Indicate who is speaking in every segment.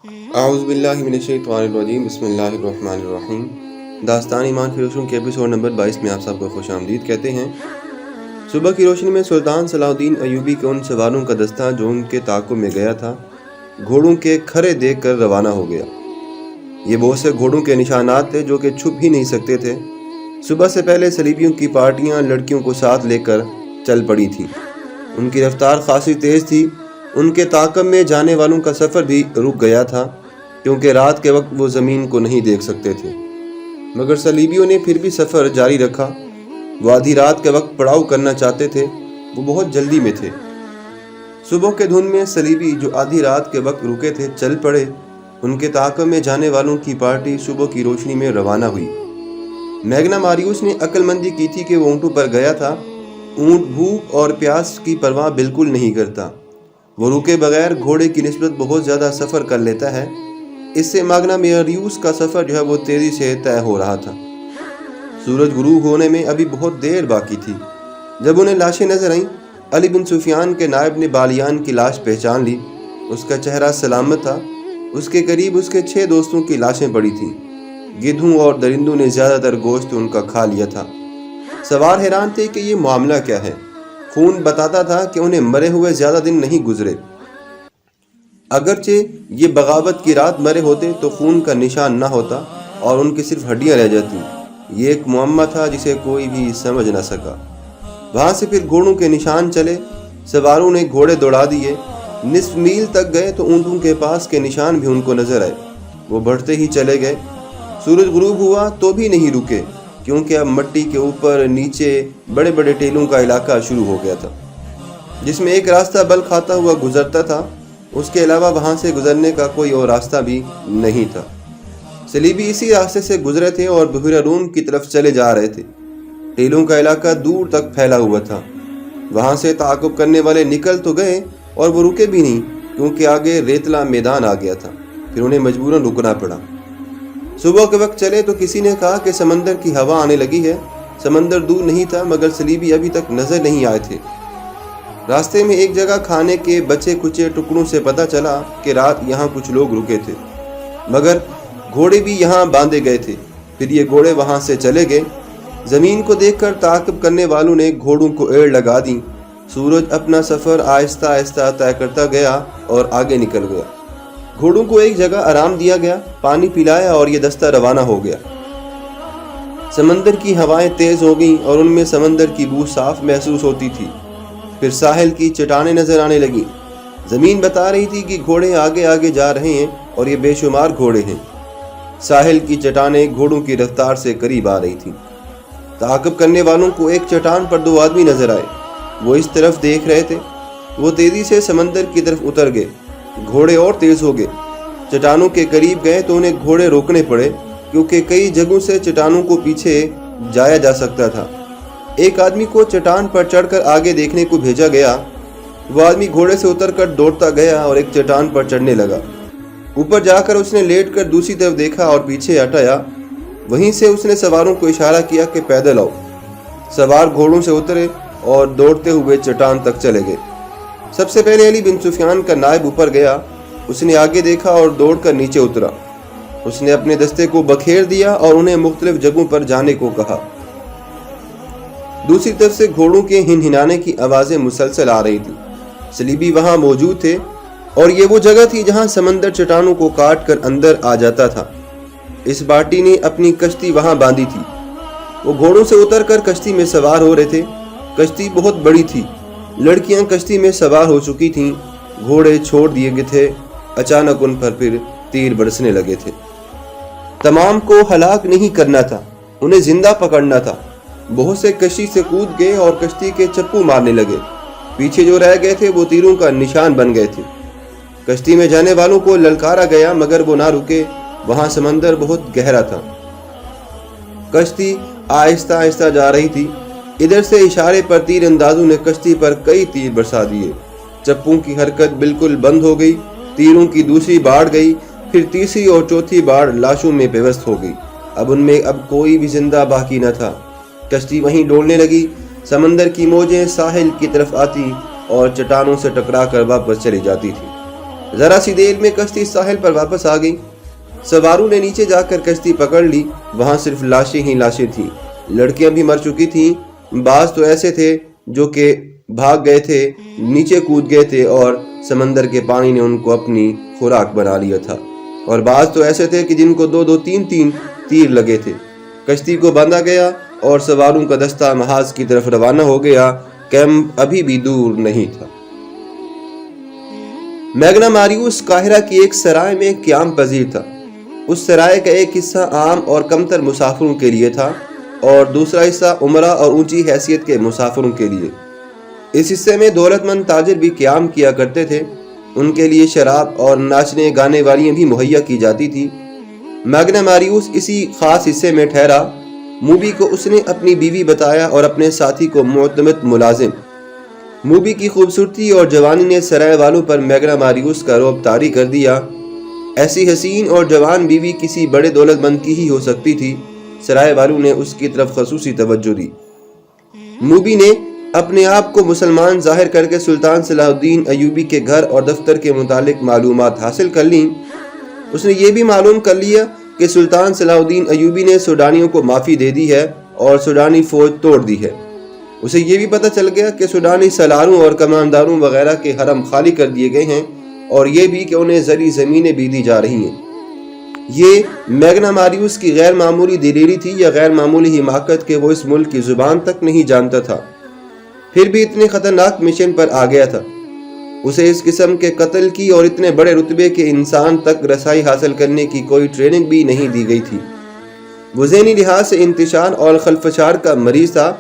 Speaker 1: اعوذ باللہ من الشیطان الرجیم، بسم اللہ الرحمن الرحیم۔ داستان ایمان کی روشنی کے ایپیسوڈ نمبر 22 میں آپ سب کو خوش آمدید کہتے ہیں۔ صبح کی روشنی میں سلطان صلاح الدین ایوبی کے ان سواروں کا دستہ جو ان کے تعاقب میں گیا تھا، گھوڑوں کے کھرے دیکھ کر روانہ ہو گیا۔ یہ بہت سے گھوڑوں کے نشانات تھے جو کہ چھپ ہی نہیں سکتے تھے۔ صبح سے پہلے صلیبیوں کی پارٹیاں لڑکیوں کو ساتھ لے کر چل پڑی تھیں۔ ان کی رفتار خاصی تیز تھی۔ ان کے تعاقب میں جانے والوں کا سفر بھی رک گیا تھا کیونکہ رات کے وقت وہ زمین کو نہیں دیکھ سکتے تھے، مگر صلیبیوں نے پھر بھی سفر جاری رکھا۔ وہ آدھی رات کے وقت پڑاؤ کرنا چاہتے تھے، وہ بہت جلدی میں تھے۔ صبح کے دھند میں صلیبی جو آدھی رات کے وقت رکے تھے چل پڑے۔ ان کے تعاقب میں جانے والوں کی پارٹی صبح کی روشنی میں روانہ ہوئی۔ میگنا ماریوس نے عقل مندی کی تھی کہ وہ اونٹوں پر گیا تھا۔ اونٹ بھوک اور پیاس کی پرواہ بالکل نہیں کرتا، وہ رکے بغیر گھوڑے کی نسبت بہت زیادہ سفر کر لیتا ہے۔ اس سے میگنا ماریوس کا سفر جو ہے وہ تیزی سے طے ہو رہا تھا۔ سورج غروب ہونے میں ابھی بہت دیر باقی تھی۔ جب انہیں لاشیں نظر آئیں، علی بن سفیان کے نائب نے بالیان کی لاش پہچان لی۔ اس کا چہرہ سلامت تھا۔ اس کے قریب اس کے 6 دوستوں کی لاشیں پڑی تھیں۔ گدھوں اور درندوں نے زیادہ تر گوشت ان کا کھا لیا تھا۔ سوار حیران تھے کہ یہ معاملہ کیا ہے۔ خون بتاتا تھا کہ انہیں مرے ہوئے زیادہ دن نہیں گزرے۔ اگرچہ یہ بغاوت کی رات مرے ہوتے تو خون کا نشان نہ ہوتا اور ان کی صرف ہڈیاں رہ جاتی۔ یہ ایک معمہ تھا جسے کوئی بھی سمجھ نہ سکا۔ وہاں سے پھر گھوڑوں کے نشان چلے۔ سواروں نے گھوڑے دوڑا دیے۔ نصف میل تک گئے تو اونٹوں کے پاس کے نشان بھی ان کو نظر آئے۔ وہ بڑھتے ہی چلے گئے۔ سورج غروب ہوا تو بھی نہیں رکے کیونکہ اب مٹی کے اوپر نیچے بڑے بڑے ٹیلوں کا علاقہ شروع ہو گیا تھا، جس میں ایک راستہ بل کھاتا ہوا گزرتا تھا۔ اس کے علاوہ وہاں سے گزرنے کا کوئی اور راستہ بھی نہیں تھا۔ صلیبی اسی راستے سے گزرے تھے اور بحیرہ روم کی طرف چلے جا رہے تھے۔ ٹیلوں کا علاقہ دور تک پھیلا ہوا تھا۔ وہاں سے تعاقب کرنے والے نکل تو گئے اور وہ رکے بھی نہیں کیونکہ آگے ریتلا میدان آ گیا تھا۔ پھر انہیں مجبوراً رکنا پڑا۔ صبح کے وقت چلے تو کسی نے کہا کہ سمندر کی ہوا آنے لگی ہے۔ سمندر دور نہیں تھا مگر صلیبی ابھی تک نظر نہیں آئے تھے۔ راستے میں ایک جگہ کھانے کے بچے کچے ٹکڑوں سے پتہ چلا کہ رات یہاں کچھ لوگ رکے تھے، مگر گھوڑے بھی یہاں باندھے گئے تھے۔ پھر یہ گھوڑے وہاں سے چلے گئے۔ زمین کو دیکھ کر تعاقب کرنے والوں نے گھوڑوں کو ایڑ لگا دی۔ سورج اپنا سفر آہستہ آہستہ طے کرتا گیا اور آگے نکل گیا۔ گھوڑوں کو ایک جگہ آرام دیا گیا، پانی پلایا اور یہ دستہ روانہ ہو گیا۔ سمندر کی ہوائیں تیز ہو گئیں اور ان میں سمندر کی بو صاف محسوس ہوتی تھی۔ پھر ساحل کی چٹانیں نظر آنے لگیں۔ زمین بتا رہی تھی کہ گھوڑے آگے آگے جا رہے ہیں اور یہ بے شمار گھوڑے ہیں۔ ساحل کی چٹانیں گھوڑوں کی رفتار سے قریب آ رہی تھیں۔ تعاقب کرنے والوں کو ایک چٹان پر 2 آدمی نظر آئے۔ وہ اس طرف دیکھ رہے تھے۔ وہ تیزی سے سمندر کی طرف اتر گئے۔ گھوڑے اور تیز ہو گئے۔ چٹانوں کے قریب گئے تو انہیں گھوڑے روکنے پڑے کیونکہ کئی جگہوں سے چٹانوں کو پیچھے جایا جا سکتا تھا۔ ایک آدمی کو چٹان پر چڑھ کر آگے دیکھنے کو بھیجا گیا۔ وہ آدمی گھوڑے سے اتر کر دوڑتا گیا اور ایک چٹان پر چڑھنے لگا۔ اوپر جا کر اس نے لیٹ کر دوسری طرف دیکھا اور پیچھے ہٹایا۔ وہیں سے اس نے سواروں کو اشارہ کیا کہ پیدل آؤ۔ سوار گھوڑوں سے اترے اور دوڑتے ہوئے چٹان تک چلے گئے۔ سب سے پہلے علی بن سفیان کا نائب اوپر گیا۔ اس نے آگے دیکھا اور دوڑ کر نیچے اترا۔ اس نے اپنے دستے کو بکھیر دیا اور انہیں مختلف جگہوں پر جانے کو کہا۔ دوسری طرف سے گھوڑوں کے ہنہنانے کی آوازیں مسلسل آ رہی تھیں۔ صلیبی وہاں موجود تھے اور یہ وہ جگہ تھی جہاں سمندر چٹانوں کو کاٹ کر اندر آ جاتا تھا۔ اس باٹی نے اپنی کشتی وہاں باندھی تھی۔ وہ گھوڑوں سے اتر کر کشتی میں سوار ہو رہے تھے۔ کشتی بہت بڑی تھی۔ لڑکیاں کشتی میں سوار ہو چکی تھیں۔ گھوڑے چھوڑ دیے گئے تھے۔ اچانک ان پر پھر تیر برسنے لگے تھے۔ تمام کو ہلاک نہیں کرنا تھا، انہیں زندہ پکڑنا تھا۔ بہت سے کشتی سے کود گئے اور کشتی کے چپو مارنے لگے۔ پیچھے جو رہ گئے تھے وہ تیروں کا نشان بن گئے تھے۔ کشتی میں جانے والوں کو للکارا گیا مگر وہ نہ رکے۔ وہاں سمندر بہت گہرا تھا۔ کشتی آہستہ آہستہ جا رہی تھی۔ ادھر سے اشارے پر تیر اندازوں نے کشتی پر کئی تیر برسا دیے۔ چپوں کی حرکت بالکل بند ہو گئی۔ تیروں کی دوسری باڑ گئی، پھر تیسری اور چوتھی باڑ لاشوں میں پیوست ہو گئی۔ اب ان میں کوئی بھی زندہ باقی نہ تھا۔ کشتی وہیں ڈولنے لگی۔ سمندر کی موجیں ساحل کی طرف آتی اور چٹانوں سے ٹکرا کر واپس چلی جاتی تھی۔ ذرا سی دیر میں کشتی ساحل پر واپس آ گئی۔ سواروں نے نیچے جا کر کشتی پکڑ لی۔ وہاں صرف لاشیں ہی لاشیں تھیں۔ لڑکیاں بھی مر چکی تھیں۔ بعض تو ایسے تھے جو کہ بھاگ گئے تھے، نیچے کود گئے تھے اور سمندر کے پانی نے ان کو اپنی خوراک بنا لیا تھا، اور بعض تو ایسے تھے کہ جن کو 2-2 3-3 تیر لگے تھے۔ کشتی کو باندھا گیا اور سواروں کا دستہ محاذ کی طرف روانہ ہو گیا۔ کیمپ ابھی بھی دور نہیں تھا۔ میگنا ماریوس قاہرہ کی ایک سرائے میں قیام پذیر تھا۔ اس سرائے کا ایک حصہ عام اور کمتر مسافروں کے لیے تھا اور دوسرا حصہ عمرہ اور اونچی حیثیت کے مسافروں کے لیے۔ اس حصے میں دولت مند تاجر بھی قیام کیا کرتے تھے۔ ان کے لیے شراب اور ناچنے گانے والیاں بھی مہیا کی جاتی تھی۔ میگنا ماریوس اسی خاص حصے میں ٹھہرا۔ موبی کو اس نے اپنی بیوی بتایا اور اپنے ساتھی کو معتمد ملازم۔ موبی کی خوبصورتی اور جوانی نے سرائے والوں پر میگنا ماریوس کا رعب طاری کر دیا۔ ایسی حسین اور جوان بیوی کسی بڑے دولت مند کی ہی ہو سکتی تھی۔ سرائے والوں نے اس کی طرف خصوصی توجہ دی۔ موبی نے اپنے آپ کو مسلمان ظاہر کر کے سلطان صلاح الدین ایوبی کے گھر اور دفتر کے متعلق معلومات حاصل کر لیں۔ اس نے یہ بھی معلوم کر لیا کہ سلطان صلاح الدین ایوبی نے سوڈانیوں کو معافی دے دی ہے اور سوڈانی فوج توڑ دی ہے۔ اسے یہ بھی پتہ چل گیا کہ سوڈانی سالاروں اور کمانداروں وغیرہ کے حرم خالی کر دیے گئے ہیں، اور یہ بھی کہ انہیں زرعی زمینیں بھی دی جا رہی ہیں۔ یہ میگنا ماریوس کی غیر معمولی دلیری تھی یا غیر معمولی حماقت کہ وہ اس ملک کی زبان تک نہیں جانتا تھا، پھر بھی اتنے خطرناک مشن پر آ گیا تھا۔ اسے اس قسم کے قتل کی اور اتنے بڑے رتبے کے انسان تک رسائی حاصل کرنے کی کوئی ٹریننگ بھی نہیں دی گئی تھی۔ وہ ذہنی لحاظ سے انتشار اور خلفشار کا مریض تھا،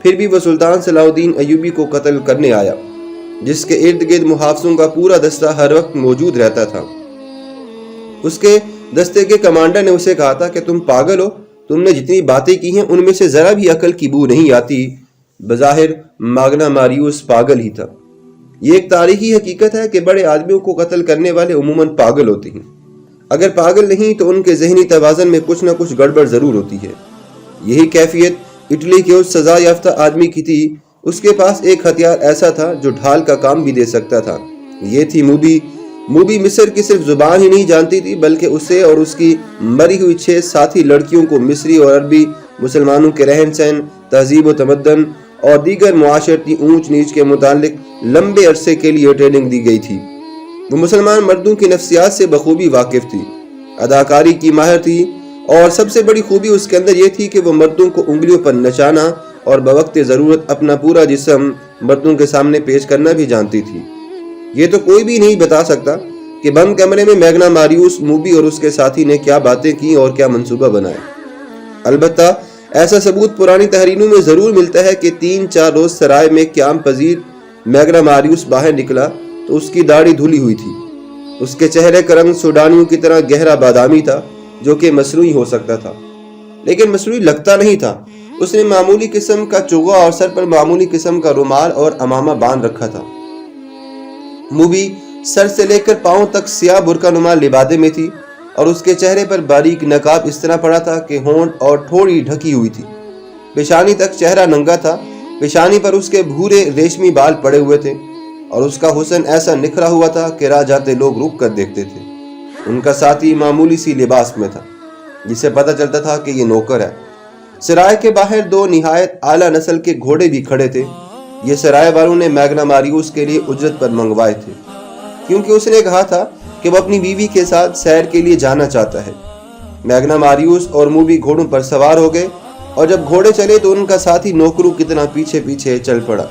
Speaker 1: پھر بھی وہ سلطان صلاح الدین ایوبی کو قتل کرنے آیا، جس کے ارد گرد محافظوں کا پورا دستہ ہر وقت موجود رہتا تھا۔ اس کے دستے کے کمانڈر نے اسے کہا تھا کہ تم پاگل ہو، تم نے جتنی باتیں کی ہیں ان میں سے ذرا بھی عقل کی بو نہیں آتی۔ بظاہر میگنا ماریوس پاگل ہی تھا۔ یہ ایک تاریخی حقیقت ہے کہ بڑے آدمیوں کو قتل کرنے والے عموماً پاگل ہوتے ہیں۔ اگر پاگل نہیں تو ان کے ذہنی توازن میں کچھ نہ کچھ گڑبڑ ضرور ہوتی ہے۔ یہی کیفیت اٹلی کے اس سزا یافتہ آدمی کی تھی۔ اس کے پاس ایک ہتھیار ایسا تھا جو ڈھال کا کام بھی دے سکتا تھا۔ یہ تھی موبی۔ موبی مصر کی صرف زبان ہی نہیں جانتی تھی، بلکہ اسے اور اس کی مری ہوئی 6 ساتھی لڑکیوں کو مصری اور عربی مسلمانوں کے رہن سہن، تہذیب و تمدن اور دیگر معاشرتی اونچ نیچ کے متعلق لمبے عرصے کے لیے ٹریننگ دی گئی تھی۔ وہ مسلمان مردوں کی نفسیات سے بخوبی واقف تھی، اداکاری کی ماہر تھی، اور سب سے بڑی خوبی اس کے اندر یہ تھی کہ وہ مردوں کو انگلیوں پر نچانا اور بوقت ضرورت اپنا پورا جسم مردوں کے سامنے پیش کرنا بھی جانتی تھی۔ یہ تو کوئی بھی نہیں بتا سکتا کہ بند کمرے میں میگنا ماریوس، موبی اور اس کے ساتھی نے کیا باتیں کی اور کیا منصوبہ بنائے۔ البتہ ایسا ثبوت پرانی تحریروں میں ضرور ملتا ہے کہ 3-4 روز سرائے میں قیام پذیر میگنا ماریوس باہر نکلا تو اس کی داڑھی دھلی ہوئی تھی۔ اس کے چہرے کا رنگ سوڈانیوں کی طرح گہرا بادامی تھا، جو کہ مصنوعی ہو سکتا تھا، لیکن مصنوعی لگتا نہیں تھا۔ اس نے معمولی قسم کا چوغا اور سر پر معمولی قسم کا رومال اور عمامہ باندھ رکھا تھا۔ موبی سر سے لے کر پاؤں تک سیاہ برقع نما لبادے میں تھی، اور اس کے چہرے پر باریک نقاب اس طرح پڑا تھا کہ ہونٹ اور ٹھوڑی ڈھکی ہوئی تھی۔ پیشانی تک چہرہ ننگا تھا۔ پیشانی پر اس کے بھورے ریشمی بال پڑے ہوئے تھے، اور اس کا حسن ایسا نکھرا ہوا تھا کہ راہ جاتے لوگ رک کر دیکھتے تھے۔ ان کا ساتھی معمولی سی لباس میں تھا، جسے پتہ چلتا تھا کہ یہ نوکر ہے۔ سرائے کے باہر 2 نہایت اعلیٰ نسل کے گھوڑے بھی کھڑے تھے۔ یہ سرائے والوں نے میگنا ماریوس کے لیے اجرت پر منگوائے تھے، کیونکہ اس نے کہا تھا کہ وہ اپنی بیوی کے ساتھ سیر کے لیے جانا چاہتا ہے۔ میگنا ماریوس اور موبی گھوڑوں پر سوار ہو گئے، اور جب گھوڑے چلے تو ان کا ساتھی نوکروں کی طرح پیچھے پیچھے چل پڑا۔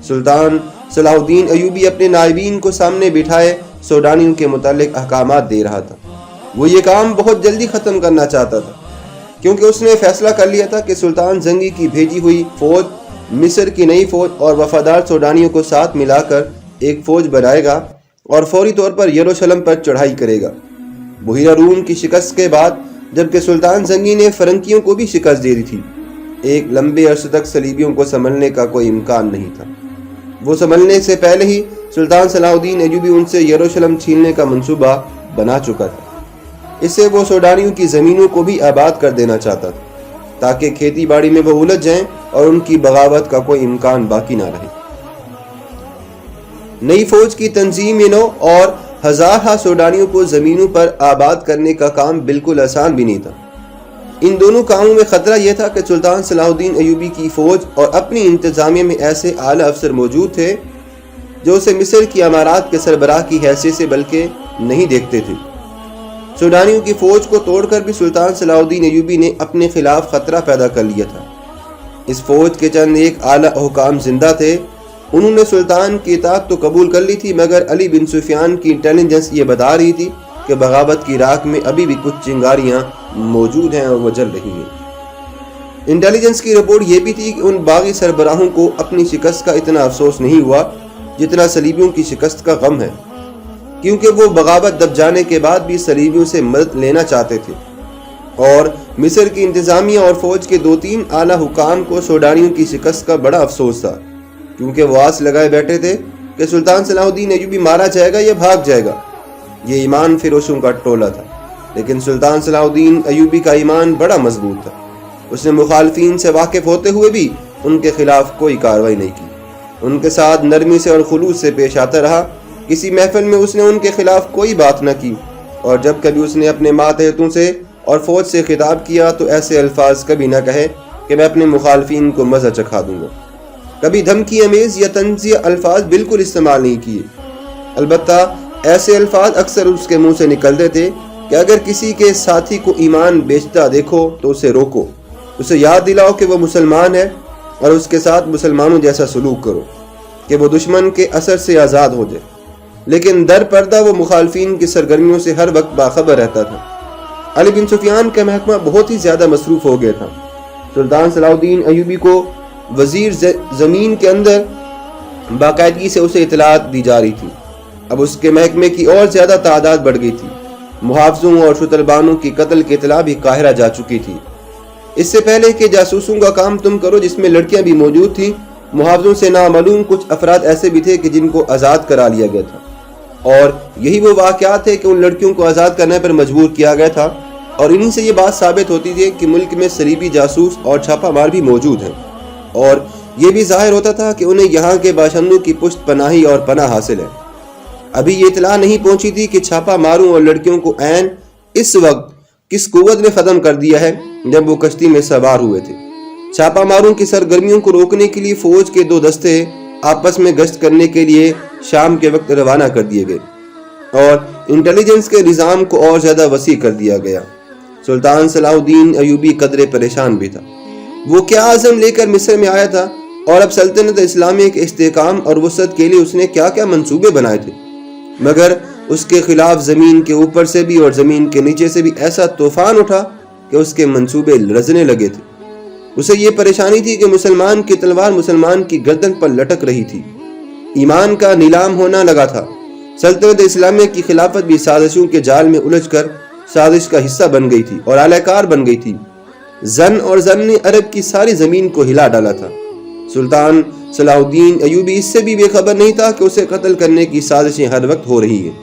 Speaker 1: سلطان صلاح الدین ایوبی اپنے نائبین کو سامنے بٹھائے سوڈانیوں کے متعلق احکامات دے رہا تھا۔ وہ یہ کام بہت جلدی ختم کرنا چاہتا تھا، کیونکہ اس نے فیصلہ کر لیا تھا کہ سلطان زنگی کی بھیجی ہوئی فوج مصر کی نئی فوج اور وفادار سوڈانیوں کو ساتھ ملا کر ایک فوج بنائے گا اور فوری طور پر یروشلم پر چڑھائی کرے گا۔ بحیرہ روم کی شکست کے بعد، جبکہ سلطان زنگی نے فرنکیوں کو بھی شکست دے دی تھی، ایک لمبے عرصے تک صلیبیوں کو سنبھلنے کا کوئی امکان نہیں تھا۔ وہ سنبھلنے سے پہلے ہی سلطان صلاح الدین ایوبی ان سے یروشلم چھیننے کا منصوبہ بنا چکا تھا۔ اس سے وہ سوڈانیوں کی زمینوں کو بھی آباد کر دینا چاہتا تھا، تاکہ کھیتی باڑی میں وہ الجھ جائیں اور ان کی بغاوت کا کوئی امکان باقی نہ رہے۔ نئی فوج کی تنظیم نو اور ہزارہ سوڈانیوں کو زمینوں پر آباد کرنے کا کام بالکل آسان بھی نہیں تھا۔ ان دونوں کاموں میں خطرہ یہ تھا کہ سلطان صلاح الدین ایوبی کی فوج اور اپنی انتظامیہ میں ایسے اعلیٰ افسر موجود تھے جو اسے مصر کی امارات کے سربراہ کی حیثیت سے بلکہ نہیں دیکھتے تھے۔ سوڈانیوں کی فوج کو توڑ کر بھی سلطان صلاح الدین ایوبی نے اپنے خلاف خطرہ پیدا کر لیا تھا۔ اس فوج کے چند ایک اعلیٰ حکام زندہ تھے۔ انہوں نے سلطان کی اطاعت تو قبول کر لی تھی، مگر علی بن سفیان کی انٹیلیجنس یہ بتا رہی تھی کہ بغاوت کی راکھ میں ابھی بھی کچھ چنگاریاں موجود ہیں اور وہ جل رہی ہیں۔ انٹیلیجنس کی رپورٹ یہ بھی تھی کہ ان باغی سربراہوں کو اپنی شکست کا اتنا افسوس نہیں ہوا جتنا صلیبیوں کی شکست کا غم ہے، کیونکہ وہ بغاوت دب جانے کے بعد بھی صلیبیوں سے مدد لینا چاہتے تھے، اور مصر کی انتظامیہ اور فوج کے 2-3 اعلیٰ حکام کو سوڈانیوں کی شکست کا بڑا افسوس تھا، کیونکہ وہ آس لگائے بیٹھے تھے کہ سلطان صلاح الدین ایوبی مارا جائے گا یا بھاگ جائے گا۔ یہ ایمان فروشوں کا ٹولہ تھا، لیکن سلطان صلاح الدین ایوبی کا ایمان بڑا مضبوط تھا۔ اس نے مخالفین سے واقف ہوتے ہوئے بھی ان کے خلاف کوئی کارروائی نہیں کی، ان کے ساتھ نرمی سے اور خلوص سے پیش آتا رہا۔ کسی محفل میں اس نے ان کے خلاف کوئی بات نہ کی، اور جب کبھی اس نے اپنے ماتحتوں سے اور فوج سے خطاب کیا تو ایسے الفاظ کبھی نہ کہے کہ میں اپنے مخالفین کو مزہ چکھا دوں گا۔ کبھی دھمکی امیز یا طنزیہ الفاظ بالکل استعمال نہیں کیے، البتہ ایسے الفاظ اکثر اس کے منہ سے نکلتے تھے کہ اگر کسی کے ساتھی کو ایمان بیچتا دیکھو تو اسے روکو، اسے یاد دلاؤ کہ وہ مسلمان ہے اور اس کے ساتھ مسلمانوں جیسا سلوک کرو کہ وہ دشمن کے اثر سے آزاد ہو جائے۔ لیکن در پردہ وہ مخالفین کی سرگرمیوں سے ہر وقت باخبر رہتا تھا۔ علی بن سفیان کا محکمہ بہت ہی زیادہ مصروف ہو گیا تھا۔ سلطان صلاح الدین ایوبی کو وزیر زمین کے اندر باقاعدگی سے اسے اطلاعات دی جا رہی تھی۔ اب اس کے محکمے کی اور زیادہ تعداد بڑھ گئی تھی۔ محافظوں اور شتربانوں کی قتل کی اطلاع بھی قاہرہ جا چکی تھی۔ اس سے پہلے کہ جاسوسوں کا کام تم کرو، جس میں لڑکیاں بھی موجود تھیں، محافظوں سے نامعلوم کچھ افراد ایسے بھی تھے کہ جن کو آزاد کرا لیا گیا تھا، اور یہی وہ واقعات تھے کہ ان لڑکیوں کو آزاد کرنے پر مجبور کیا گیا تھا، اور انہی سے یہ بات ثابت ہوتی تھی کہ ملک میں صلیبی جاسوس اور چھاپہ مار بھی موجود ہیں، اور یہ بھی ظاہر ہوتا تھا کہ انہیں یہاں کے باشندوں کی پشت پناہی اور پناہ حاصل ہے۔ ابھی یہ اطلاع نہیں پہنچی تھی کہ چھاپہ ماروں اور لڑکیوں کو عین اس وقت کس قوت نے ختم کر دیا ہے جب وہ کشتی میں سوار ہوئے تھے۔ چھاپہ ماروں کی سرگرمیوں کو روکنے کے لیے فوج کے 2 دستے آپس میں گشت کرنے کے لیے شام کے وقت روانہ کر دیے گئے، اور انٹیلیجنس کے نظام کو اور زیادہ وسیع کر دیا گیا۔ سلطان صلاح الدین ایوبی قدرے پریشان بھی تھا۔ وہ کیا عزم لے کر مصر میں آیا تھا، اور اب سلطنت اسلامیہ کے استحکام اور وسعت کے لیے اس نے کیا کیا منصوبے بنائے تھے، مگر اس کے خلاف زمین کے اوپر سے بھی اور زمین کے نیچے سے بھی ایسا طوفان اٹھا کہ اس کے منصوبے لرزنے لگے تھے۔ اسے یہ پریشانی تھی کہ مسلمان کی تلوار مسلمان کی گردن پر لٹک رہی تھی، ایمان کا نیلام ہونا لگا تھا۔ سلطنت اسلامیہ کی خلافت بھی سازشوں کے جال میں الجھ کر سازش کا حصہ بن گئی تھی اور اعلی کار بن گئی تھی۔ زن اور زن نے عرب کی ساری زمین کو ہلا ڈالا تھا۔ سلطان صلاح الدین ایوبی اس سے بھی بے خبر نہیں تھا کہ اسے قتل کرنے کی سازشیں ہر وقت ہو رہی ہیں،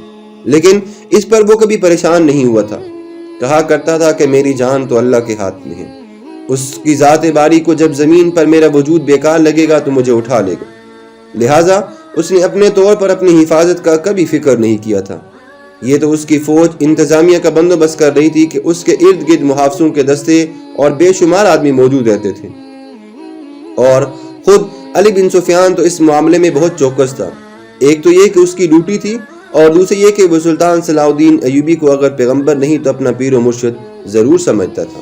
Speaker 1: لیکن اس پر وہ کبھی پریشان نہیں ہوا تھا۔ کہا کرتا تھا کہ میری جان تو اللہ کے ہاتھ میں ہے، اس کی ذات باری کو جب زمین پر میرا وجود بیکار لگے گا تو مجھے اٹھا لے گا۔ لہٰذا اس نے اپنے طور پر اپنی حفاظت کا کبھی فکر نہیں کیا تھا۔ یہ تو اس کی فوج انتظامیہ کا بندوبست کر رہی تھی کہ اس کے ارد گرد محافظوں کے دستے اور بے شمار آدمی موجود رہتے تھے، اور خود علی بن سفیان تو اس معاملے میں بہت چوکس تھا۔ ایک تو یہ کہ اس کی ڈیوٹی تھی، اور دوسری یہ کہ وہ سلطان صلاح الدین ایوبی کو اگر پیغمبر نہیں تو اپنا پیر و مرشد ضرور سمجھتا تھا۔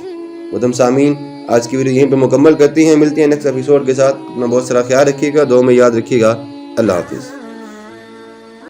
Speaker 1: محترم سامعین، آج کی ویڈیو یہیں پہ مکمل کرتے ہیں، ملتے ہیں نیکسٹ ایپیسوڈ کے ساتھ۔ اپنا بہت سارا خیال رکھیے گا، دعاؤں میں یاد رکھیے گا۔ اللہ حافظ۔